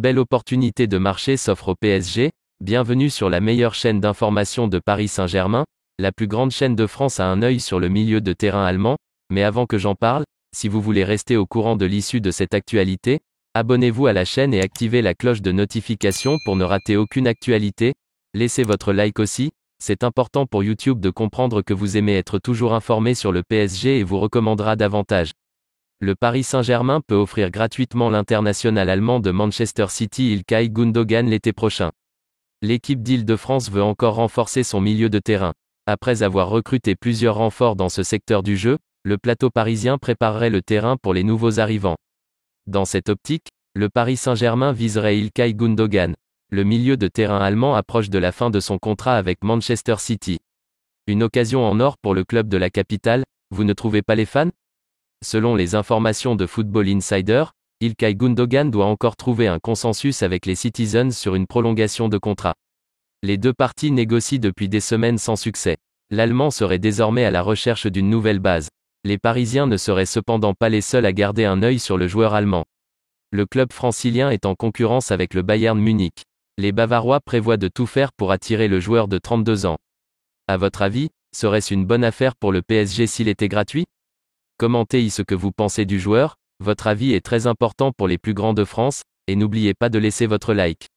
Une belle opportunité de marché s'offre au PSG. Bienvenue sur la meilleure chaîne d'information de Paris Saint-Germain. La plus grande chaîne de France a un œil sur le milieu de terrain allemand. Mais avant que j'en parle, si vous voulez rester au courant de l'issue de cette actualité, abonnez-vous à la chaîne et activez la cloche de notification pour ne rater aucune actualité. Laissez votre like aussi, c'est important pour YouTube de comprendre que vous aimez être toujours informé sur le PSG et vous recommandera davantage. Le Paris Saint-Germain peut offrir gratuitement l'international allemand de Manchester City İlkay Gündoğan l'été prochain. L'équipe d'Île-de-France veut encore renforcer son milieu de terrain. Après avoir recruté plusieurs renforts dans ce secteur du jeu, le plateau parisien préparerait le terrain pour les nouveaux arrivants. Dans cette optique, le Paris Saint-Germain viserait İlkay Gündoğan. Le milieu de terrain allemand approche de la fin de son contrat avec Manchester City. Une occasion en or pour le club de la capitale, vous ne trouvez pas les fans ? Selon les informations de Football Insider, İlkay Gündoğan doit encore trouver un consensus avec les Citizens sur une prolongation de contrat. Les deux parties négocient depuis des semaines sans succès. L'Allemand serait désormais à la recherche d'une nouvelle base. Les Parisiens ne seraient cependant pas les seuls à garder un œil sur le joueur allemand. Le club francilien est en concurrence avec le Bayern Munich. Les Bavarois prévoient de tout faire pour attirer le joueur de 32 ans. À votre avis, serait-ce une bonne affaire pour le PSG s'il était gratuit ? Commentez ce que vous pensez du joueur, votre avis est très important pour les plus grands de France, et n'oubliez pas de laisser votre like.